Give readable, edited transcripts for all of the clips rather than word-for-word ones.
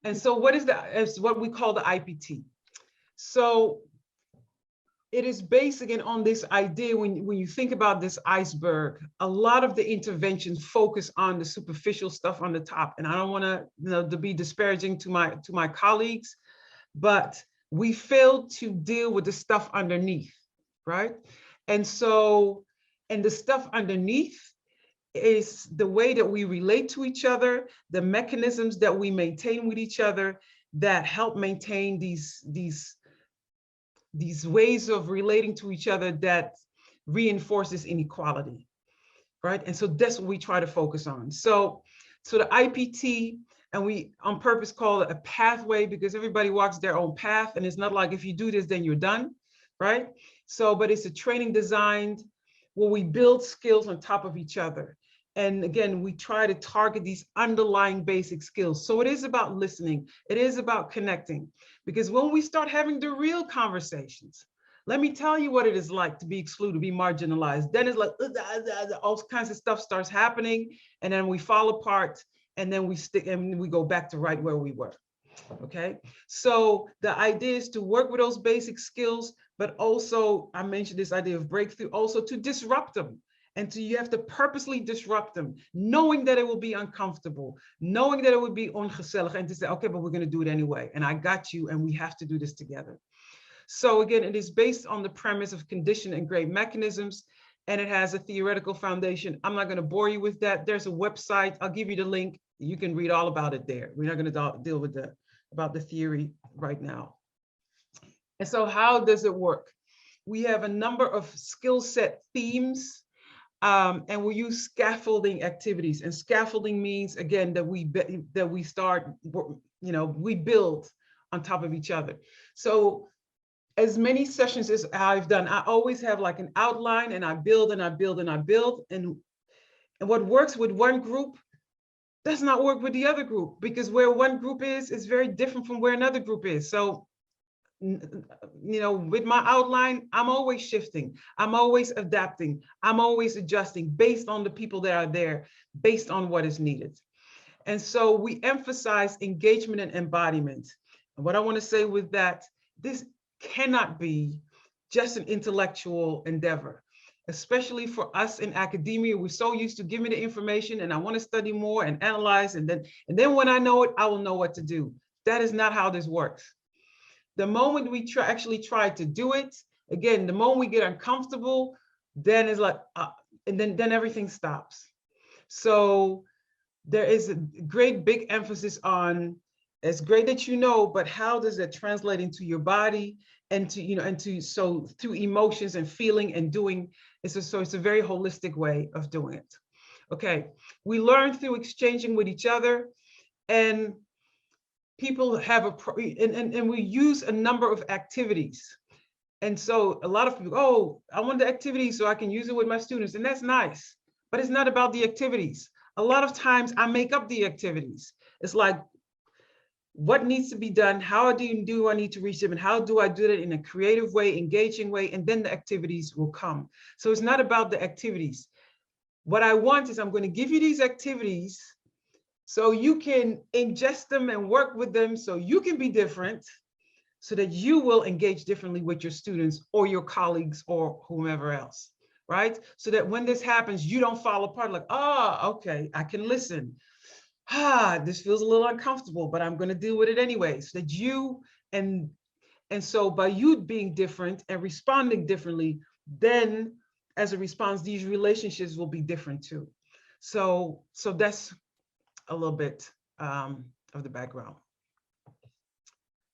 And so what is what we call the IPT. So it is based again on this idea when you think about this iceberg, a lot of the interventions focus on the superficial stuff on the top. And I don't want to, to be disparaging to my colleagues, but we failed to deal with the stuff underneath, right? And so, and the stuff underneath is the way that we relate to each other, the mechanisms that we maintain with each other that help maintain these ways of relating to each other that reinforces inequality, right? And so that's what we try to focus on. So the IPT, and we on purpose call it a pathway because everybody walks their own path, and it's not like if you do this, then you're done, right? So, but it's a training designed where we build skills on top of each other. And again, we try to target these underlying basic skills. So it is about listening. It is about connecting. Because when we start having the real conversations, let me tell you what it is like to be excluded, to be marginalized. Then it's like all kinds of stuff starts happening, and then we fall apart, and then we stick and we go back to right where we were. Okay, so the idea is to work with those basic skills, but also I mentioned this idea of breakthrough, also to disrupt them. And so you have to purposely disrupt them, knowing that it will be uncomfortable, knowing that it would be ongezellig, and to say, okay, but we're going to do it anyway. And I got you, and we have to do this together. So again, it is based on the premise of conditioned and great mechanisms, and it has a theoretical foundation. I'm not going to bore you with that. There's a website. I'll give you the link. You can read all about it there. We're not going to deal with about the theory right now. And so how does it work? We have a number of skill set themes. And we use scaffolding activities, and scaffolding means again that we start, we build on top of each other. So as many sessions as I've done, I always have like an outline, and I build and I build and I build. And what works with one group does not work with the other group, because where one group is very different from where another group is. So with my outline, I'm always shifting, I'm always adapting, I'm always adjusting based on the people that are there, based on what is needed. And so we emphasize engagement and embodiment. And what I want to say with that, this cannot be just an intellectual endeavor, especially for us in academia. We're so used to give me the information and I want to study more and analyze, and then when I know it, I will know what to do. That is not how this works. The moment we actually try to do it, again, the moment we get uncomfortable, then it's like, and then everything stops. So there is a great big emphasis on, it's great that you know, but how does that translate into your body and to, so through emotions and feeling and doing, so it's a very holistic way of doing it. Okay, we learn through exchanging with each other, and people have and we use a number of activities. And so a lot of people, oh, I want the activities so I can use it with my students. And that's nice, but it's not about the activities. A lot of times I make up the activities. It's like, what needs to be done? How do I need to reach them? And how do I do it in a creative way, engaging way? And then the activities will come. So it's not about the activities. What I want is, I'm going to give you these activities so you can ingest them and work with them, so you can be different, so that you will engage differently with your students or your colleagues or whomever else, right? So that when this happens, you don't fall apart like, okay, I can listen. This feels a little uncomfortable, but I'm going to deal with it anyway. So that you, and so by you being different and responding differently, then as a response, these relationships will be different too. So that's a little bit of the background.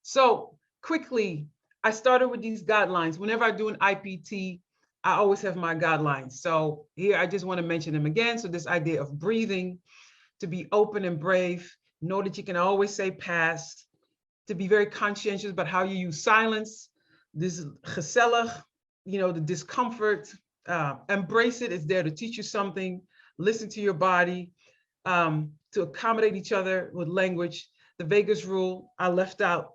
So quickly, I started with these guidelines. Whenever I do an IPT, I always have my guidelines. So here, I just want to mention them again. So this idea of breathing, to be open and brave, know that you can always say pass, to be very conscientious about how you use silence, this gezellig, the discomfort, embrace it. It's there to teach you something, listen to your body, to accommodate each other with language. The Vegas rule, I left out,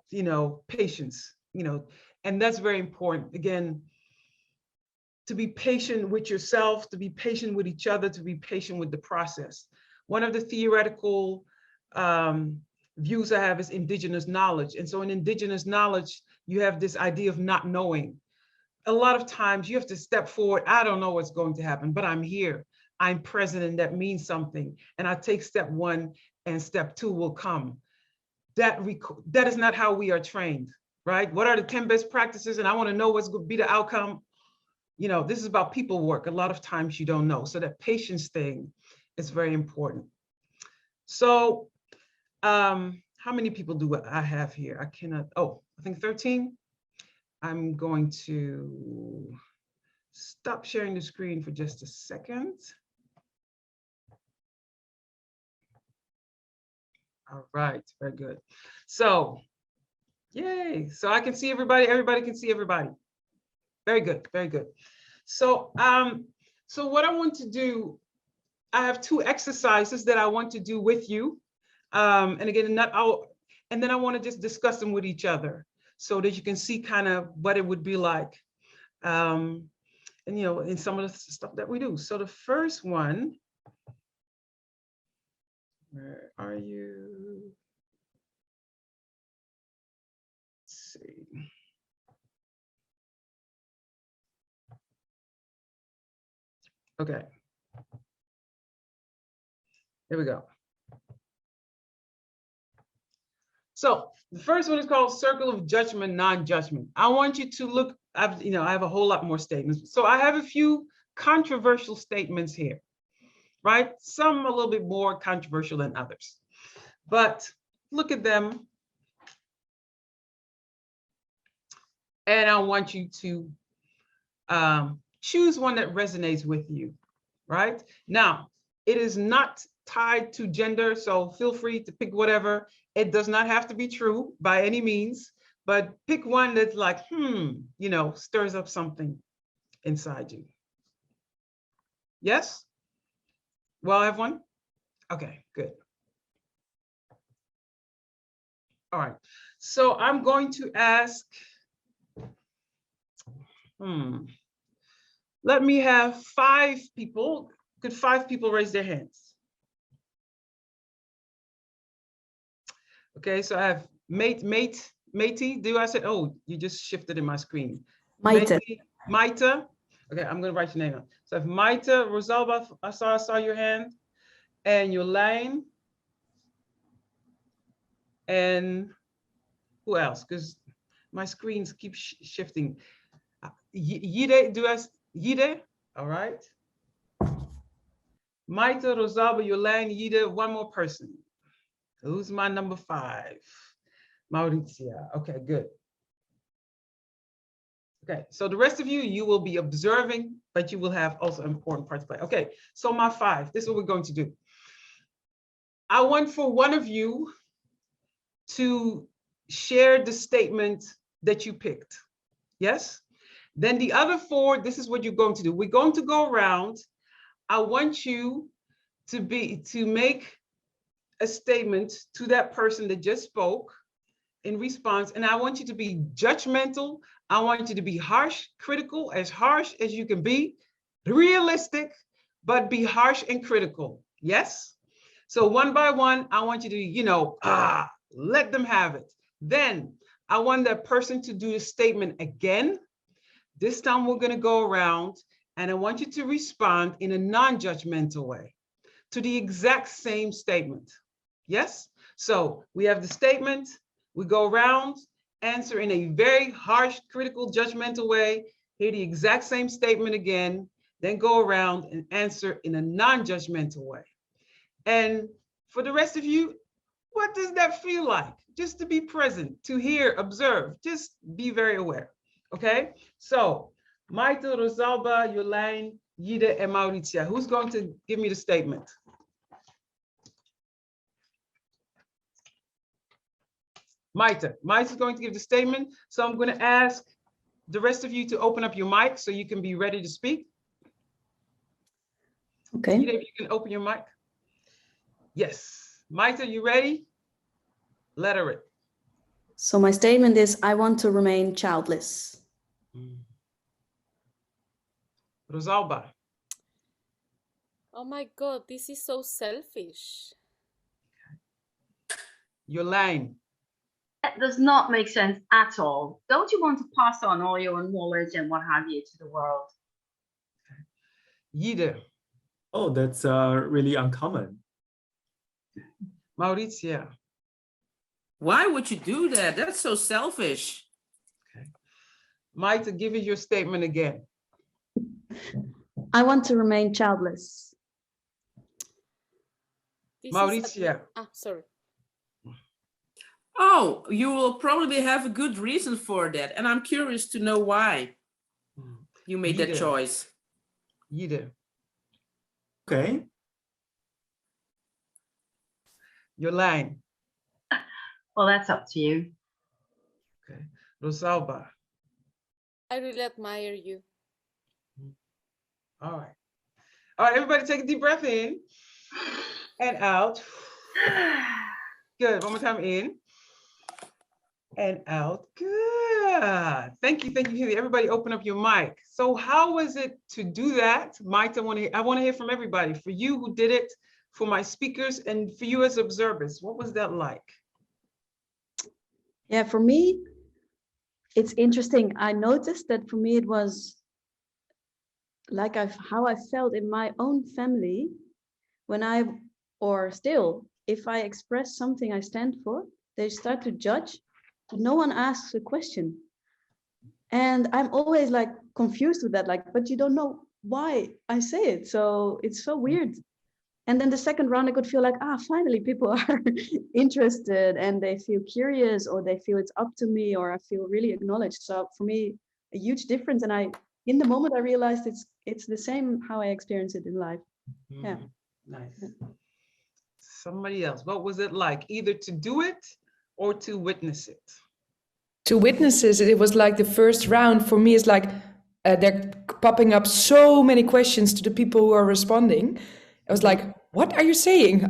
patience, and that's very important. Again, to be patient with yourself, to be patient with each other, to be patient with the process. One of the theoretical views I have is indigenous knowledge. And so in indigenous knowledge, you have this idea of not knowing. A lot of times you have to step forward. I don't know what's going to happen, but I'm here. I'm present, and that means something. And I take step one, and step two will come. That is not how we are trained, right? What are the 10 best practices? And I want to know what's going to be the outcome. You know, this is about people work. A lot of times you don't know. So that patience thing is very important. So how many people do I have here? I cannot, oh, I think 13. I'm going to stop sharing the screen for just a second. All right, very good. So, yay. So I can see everybody, everybody can see everybody. Very good, very good. So, so what I want to do, I have 2 exercises that I want to do with you. And again, and then I want to just discuss them with each other so that you can see kind of what it would be like. And, you know, in some of the stuff that we do. So the first one, where are you? Let's see. Okay. Here we go. So the first one is called Circle of Judgment, Non-Judgment. I want you to look, I have a whole lot more statements. So I have a few controversial statements here, right? Some a little bit more controversial than others, but look at them. And I want you to choose one that resonates with you, right? Now, it is not tied to gender, so feel free to pick whatever. It does not have to be true by any means, but pick one that's like, you know, stirs up something inside you. Yes? Well, I have one? Okay, good. All right, so I'm going to ask, let me have 5 people. Could 5 people raise their hands? Okay, so I have Matey, do I say, oh, you just shifted in my screen. Maita. Okay, I'm gonna write your name down. So I have Maita, Rosalba, I saw your hand, and Yolaine, and who else? Because my screens keep shifting. Yide, Yide? All right. Maita, Rosalba, Yolaine, Yide, one more person. Who's my number 5? Mauritia. Okay, good. Okay, so the rest of you, you will be observing, but you will have also important parts to play. Okay, so my 5, this is what we're going to do. I want for one of you to share the statement that you picked. Yes? Then the other 4, this is what you're going to do. We're going to go around. I want you to make a statement to that person that just spoke in response, and I want you to be judgmental. I want you to be harsh, critical, as harsh as you can be, realistic, but be harsh and critical. Yes? So one by one, I want you to, you know, let them have it. Then I want that person to do the statement again. This time we're going to go around, and I want you to respond in a non-judgmental way to the exact same statement. Yes? So we have the statement, we go around, answer in a very harsh, critical, judgmental way, hear the exact same statement again, then go around and answer in a non-judgmental way. And for the rest of you, what does that feel like? Just to be present, to hear, observe, just be very aware, okay? So, Maite, Rosalba, Yolaine, Yide, and Mauritia, who's going to give me the statement? Maite is going to give the statement. So I'm going to ask the rest of you to open up your mic so you can be ready to speak. Okay. Yide, if you can open your mic. Yes. Maite, you ready? Let her rip. So my statement is, I want to remain childless. Rosalba. Oh my God, this is so selfish. Your line. That does not make sense at all. Don't you want to pass on all your knowledge and what have you to the world? Jide. Oh, that's really uncommon. Mauritia. Why would you do that? That's so selfish. Maite, give us your statement again. I want to remain childless. Mauritia. Sorry. Oh, you will probably have a good reason for that. And I'm curious to know why you made that Jide. choice. Jide. Okay. Your line. Well, that's up to you. Okay. Rosalba. I really admire you. All right. All right, everybody take a deep breath in and out. Good. One more time, in and out. Good. Thank you. Thank you, Hilly. Everybody open up your mic. So how was it to do that? Mike, I want to hear from everybody. For you who did it, for my speakers, and for you as observers, what was that like? Yeah, for me, it's interesting. I noticed that for me, it was like how I felt in my own family when if I express something I stand for, they start to judge, but no one asks a question. And I'm always like confused with that, like, but you don't know why I say it. So it's so weird. And then the second round, I could feel like, finally people are interested and they feel curious, or they feel it's up to me, or I feel really acknowledged. So for me, a huge difference. And in the moment I realized it's the same how I experience it in life. Yeah. Nice. Somebody else, what was it like, either to do it or to witness it? To witness it was like the first round for me is like they're popping up so many questions to the people who are responding. I was like, what are you saying?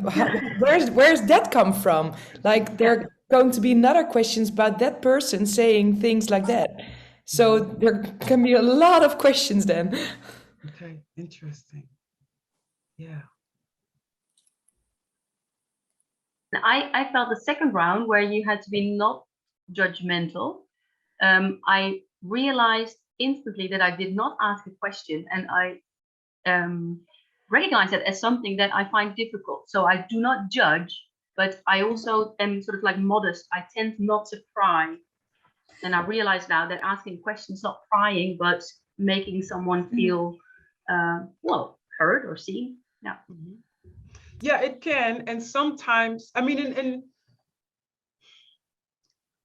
Where's that come from? Like there are going to be another questions about that person saying things like that. So there can be a lot of questions then. Okay, interesting. Yeah. I felt the second round where you had to be not judgmental. I realized instantly that I did not ask a question, and I recognize it as something that I find difficult. So I do not judge, but I also am sort of like modest. I tend not to pry. And I realize now that asking questions is not prying, but making someone feel well, heard or seen. Yeah. Mm-hmm. Yeah, it can. And sometimes, I mean,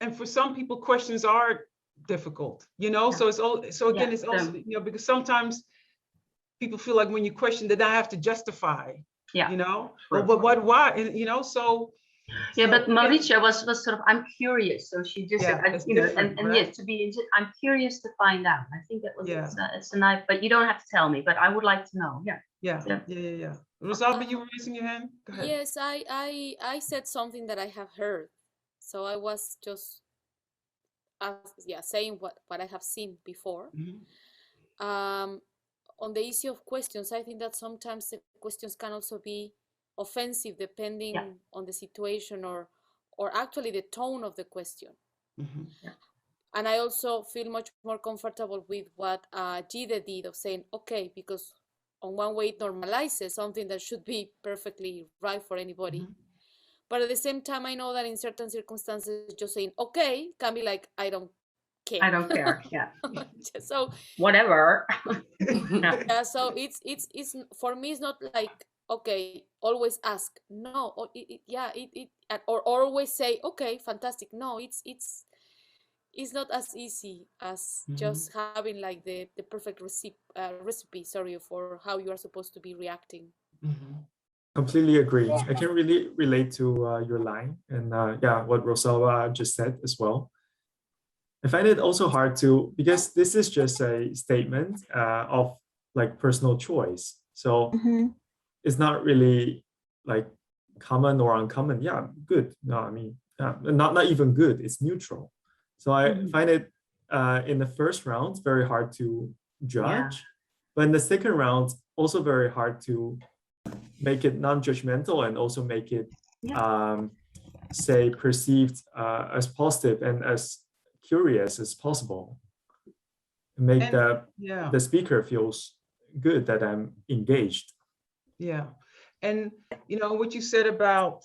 and for some people, questions are difficult, you know, so it's all, so again, it's also, you know, because sometimes people feel like when you question that I have to justify, you know, but why, and, you know, so. Yeah, but Mauritia was sort of, I'm curious. So she just said, you know, and right? yes, to be, I'm curious to find out. I think that was, it's a nice, but you don't have to tell me, but I would like to know. Yeah. Rosalba, you were raising your hand? Go ahead. Yes, I said something that I have heard. So I was just, saying what I have seen before. Mm-hmm. On the issue of questions, I think that sometimes the questions can also be offensive depending on the situation or actually the tone of the question. Mm-hmm. And I also feel much more comfortable with what Jide did of saying, okay, because on one way it normalizes something that should be perfectly right for anybody. Mm-hmm. But at the same time, I know that in certain circumstances, just saying, okay, can be like, I don't care. I don't care, yeah. So whatever. Yeah, so it's for me, it's not like, okay, always ask. No, or always say, okay, fantastic. No, it's not as easy as just having like the perfect recipe, for how you are supposed to be reacting. Completely agree. I can really relate to your line and what Rosalba just said as well. I find it also hard to, because this is just a statement of like personal choice. So it's not really like common or uncommon. Yeah, good. No, I mean, not even good. It's neutral. So I find it in the first round very hard to judge, but in the second round also very hard to make it non-judgmental and also make it say, perceived as positive and as curious as possible. Make And, the speaker feels good that I'm engaged. Yeah. And, you know, what you said about,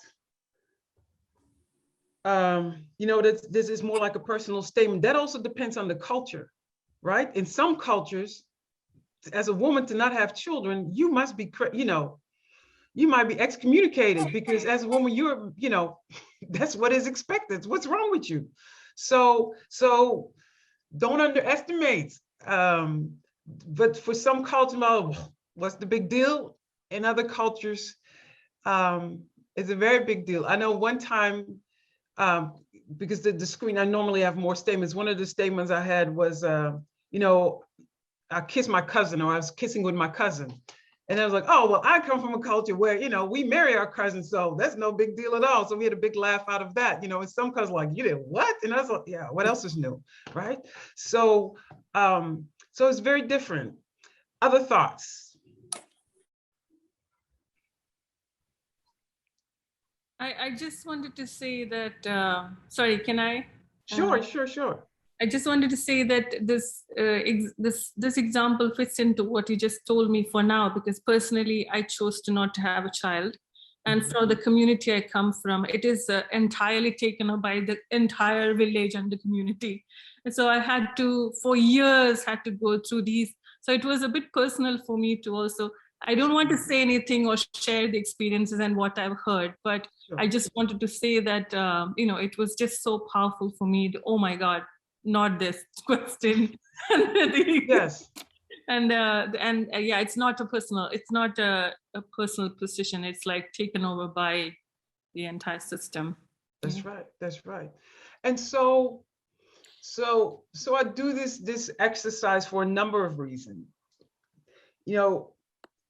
you know, that this is more like a personal statement. That also depends on the culture, right? In some cultures, as a woman to not have children, you must be, you know, you might be excommunicated because as a woman, you're, you know, that's what is expected. What's wrong with you? So don't underestimate. But for some cultures, what's the big deal? In other cultures, it's a very big deal. I know one time, because the screen, I normally have more statements. One of the statements I had was, you know, I kissed my cousin, or I was kissing with my cousin. And I was like, oh, well, I come from a culture where, you know, we marry our cousins, so that's no big deal at all. So we had a big laugh out of that. You know, and some cousins like, you did what? And I was like, yeah, what else is new, right? So, so it's very different. Other thoughts? I just wanted to say that, sorry, can I? Sure. I just wanted to say that this example fits into what you just told me for now, because personally, I chose to not have a child. And from the community I come from, it is entirely taken up by the entire village and the community. And so I had to, for years, had to go through these. So it was a bit personal for me to also, I don't want to say anything or share the experiences and what I've heard, but Sure. I just wanted to say that, you know, it was just so powerful for me. Oh my God, not this question. Yes. And yeah, it's not a personal position. It's like taken over by the entire system. That's right. That's right. And so I do this exercise for a number of reasons. You know,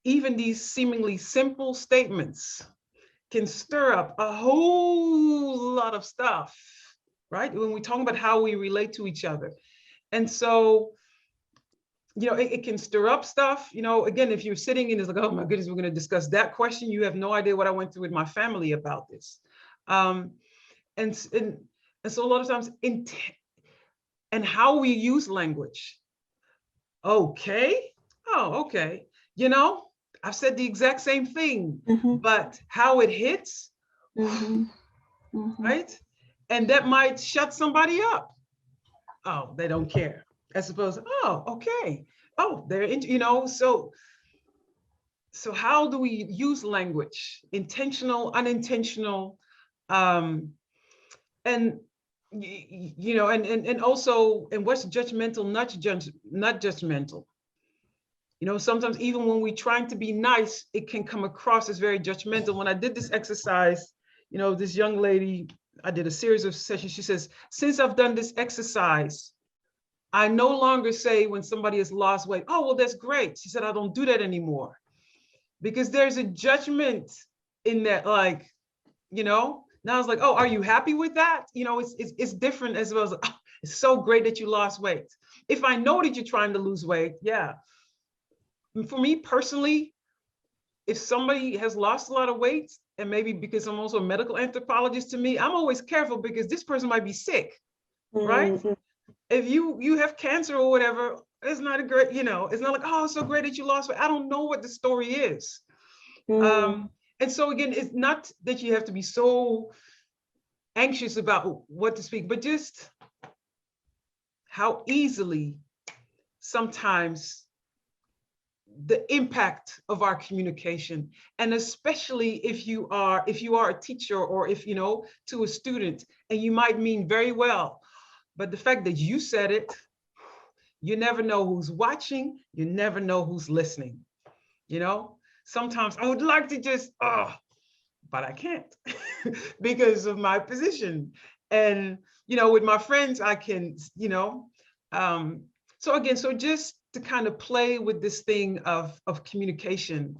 even these seemingly simple statements can stir up a whole lot of stuff, right? When we talk about how we relate to each other. And so, you know, it can stir up stuff. You know, again, if you're sitting and it's like, oh my goodness, we're going to discuss that question. You have no idea what I went through with my family about this. And so a lot of times, and how we use language. Okay. Oh, okay. You know, I've said the exact same thing, but how it hits, right? And that might shut somebody up. Oh, they don't care. As opposed, oh, okay. Oh, they're into, you know, so how do we use language? Intentional, unintentional, and you know, and also, and what's judgmental, not judgmental. You know, sometimes even when we're trying to be nice, it can come across as very judgmental. When I did this exercise, you know, this young lady, I did a series of sessions. She says, since I've done this exercise, I no longer say when somebody has lost weight, oh, well, that's great. She said, I don't do that anymore. Because there's a judgment in that, like, you know, now I was like, oh, are you happy with that? You know, it's different as well as, oh, it's so great that you lost weight. If I know that you're trying to lose weight, yeah. For me personally, if somebody has lost a lot of weight, and maybe because I'm also a medical anthropologist, to me, I'm always careful because this person might be sick, right? If you have cancer or whatever, it's not a great, you know, it's not like, oh, it's so great that you lost weight. I don't know what the story is. And so again, it's not that you have to be so anxious about what to speak, but just how easily sometimes the impact of our communication, and especially if you are a teacher, or if, you know, to a student, and you might mean very well, but the fact that you said it, you never know who's watching, you never know who's listening. You know, sometimes I would like to just, but I can't because of my position. And, you know, with my friends, I can, you know, so again, so just to kind of play with this thing of communication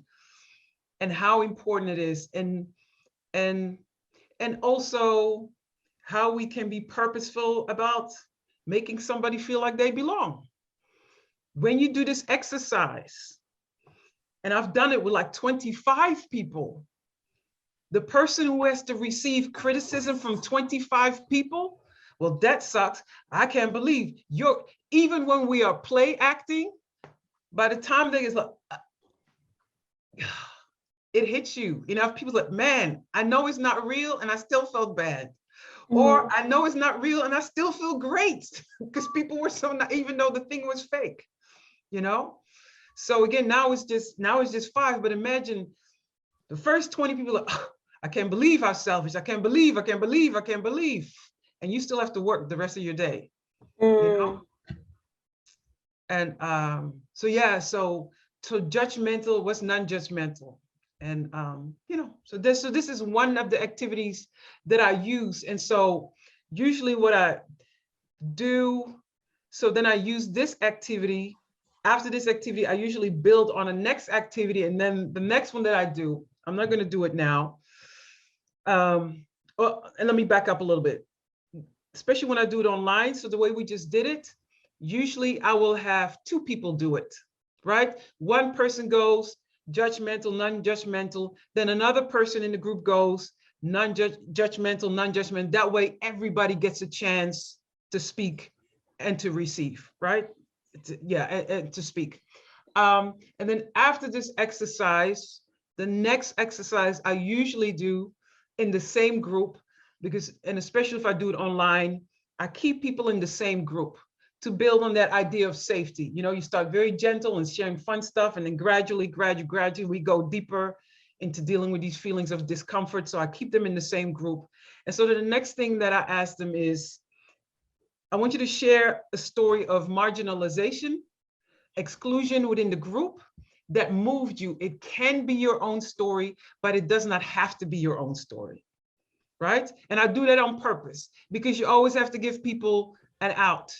and how important it is, and also how we can be purposeful about making somebody feel like they belong. When you do this exercise, and I've done it with like 25 people, The person who has to receive criticism from 25 people, well, that sucks. I can't believe even when we are play acting, by the time they is like, it hits you. You know, people like, man, I know it's not real and I still felt bad. Or I know it's not real and I still feel great because people were so not, even though the thing was fake, you know? So again, now it's just 5, but imagine the first 20 people are, oh, I can't believe how selfish, I can't believe. And you still have to work the rest of your day, you know? And so yeah, so judgmental, what's non-judgmental? And you know, so this is one of the activities that I use. And so usually what I do, so then I use this activity. After this activity, I usually build on a next activity, and then the next one that I do, I'm not going to do it now. And let me back up a little bit, especially when I do it online. So the way we just did it, usually I will have 2 people do it, right? One person goes judgmental, non-judgmental, then another person in the group goes non-judgmental, non-judgmental. That way everybody gets a chance to speak and to receive, right? And to speak. And then after this exercise, the next exercise I usually do in the same group, because, and especially if I do it online, I keep people in the same group to build on that idea of safety. You know, you start very gentle and sharing fun stuff, and then gradually we go deeper into dealing with these feelings of discomfort. So I keep them in the same group. And so the next thing that I ask them is, I want you to share a story of marginalization, exclusion within the group that moved you. It can be your own story, but it does not have to be your own story, right? And I do that on purpose because you always have to give people an out,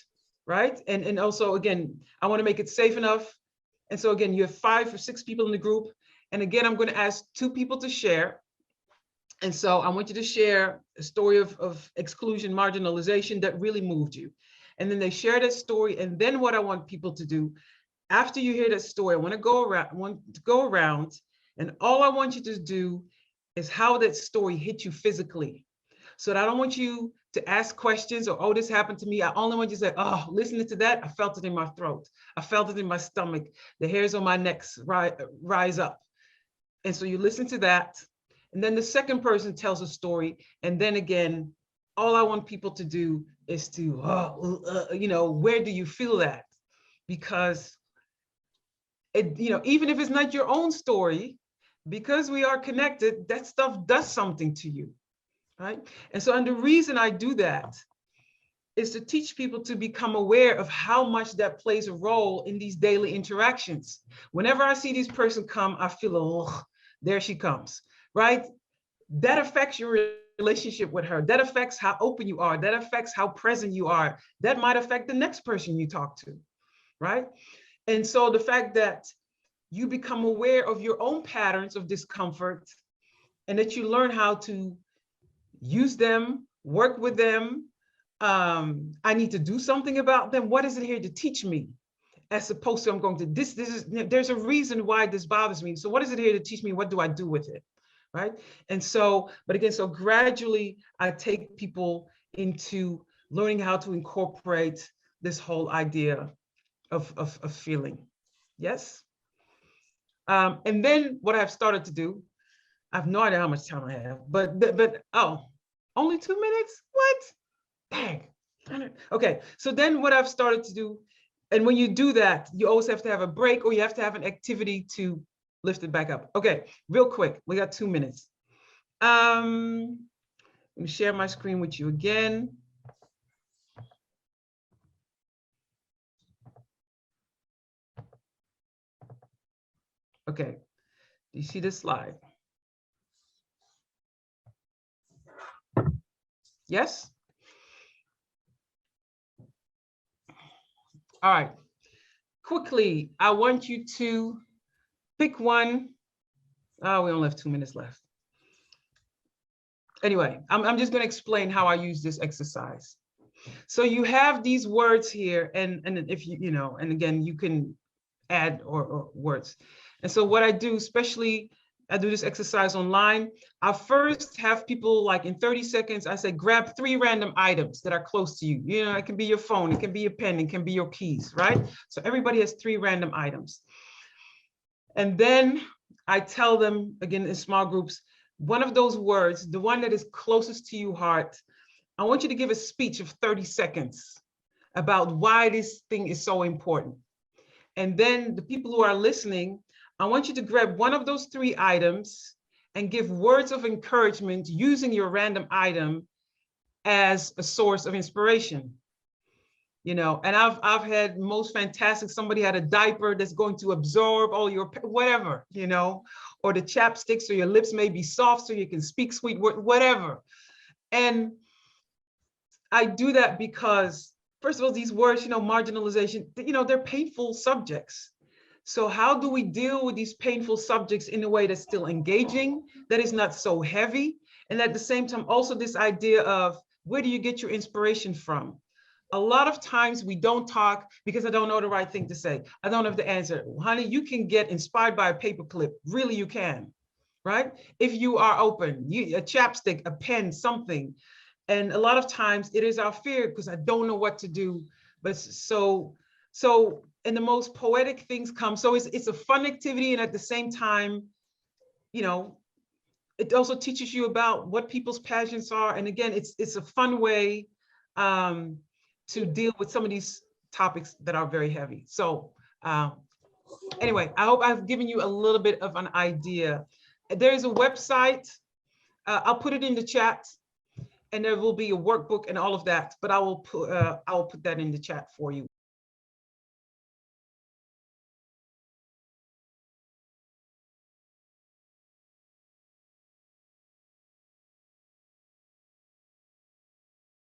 right? And also, again, I want to make it safe enough. And so again, you have 5 or 6 people in the group. And again, I'm going to ask 2 people to share. And so I want you to share a story of exclusion, marginalization that really moved you. And then they share that story. And then what I want people to do, after you hear that story, I want to go around, and all I want you to do is how that story hit you physically. So that I don't want you to ask questions or, oh, this happened to me. I only want you to say, oh, listening to that, I felt it in my throat. I felt it in my stomach. The hairs on my neck rise up. And so you listen to that. And then the second person tells a story. And then again, all I want people to do is to, you know, where do you feel that? Because, you know, even if it's not your own story, because we are connected, that stuff does something to you, right? And so, and the reason I do that is to teach people to become aware of how much that plays a role in these daily interactions. Whenever I see this person come, I feel, oh, there she comes. Right? That affects your relationship with her. That affects how open you are. That affects how present you are. That might affect the next person you talk to, right? And so the fact that you become aware of your own patterns of discomfort and that you learn how to use them, work with them. I need to do something about them. What is it here to teach me? As opposed to I'm going to, there's a reason why this bothers me. So what is it here to teach me? What do I do with it? Right? And so, but again, so gradually I take people into learning how to incorporate this whole idea of feeling. Yes. And then what I've started to do, I have no idea how much time I have, but oh, only 2 minutes? What? Dang. Okay. So then what I've started to do, and when you do that, you always have to have a break or you have to have an activity to lift it back up. Okay, real quick, we got 2 minutes. Let me share my screen with you again. Okay, do you see this slide? Yes? All right, quickly, I want you to pick one. Oh, we only have 2 minutes left. Anyway, I'm just going to explain how I use this exercise. So you have these words here, and if you know, and again, you can add or words. And so what I do, especially I do this exercise online. I first have people, like in 30 seconds, I say, grab 3 random items that are close to you. You know, it can be your phone, it can be your pen, it can be your keys, right? So everybody has 3 random items. And then I tell them, again, in small groups, one of those words, the one that is closest to your heart, I want you to give a speech of 30 seconds about why this thing is so important. And then the people who are listening, I want you to grab one of those 3 items and give words of encouragement using your random item as a source of inspiration. You know, and I've had most fantastic, somebody had a diaper that's going to absorb all your, whatever, you know, or the chapstick so your lips may be soft so you can speak sweet words, whatever. And I do that because, first of all, these words, you know, marginalization, you know, they're painful subjects. So how do we deal with these painful subjects in a way that's still engaging, that is not so heavy? And at the same time, also this idea of where do you get your inspiration from? A lot of times we don't talk because I don't know the right thing to say. I don't have the answer. Honey, you can get inspired by a paperclip. Really, you can, right? If you are open, a chapstick, a pen, something. And a lot of times it is our fear because I don't know what to do. But so and the most poetic things come. So it's a fun activity. And at the same time, you know, it also teaches you about what people's passions are. And again, it's a fun way to deal with some of these topics that are very heavy. So anyway, I hope I've given you a little bit of an idea. There is a website. I'll put it in the chat, and there will be a workbook and all of that, but I will put that in the chat for you.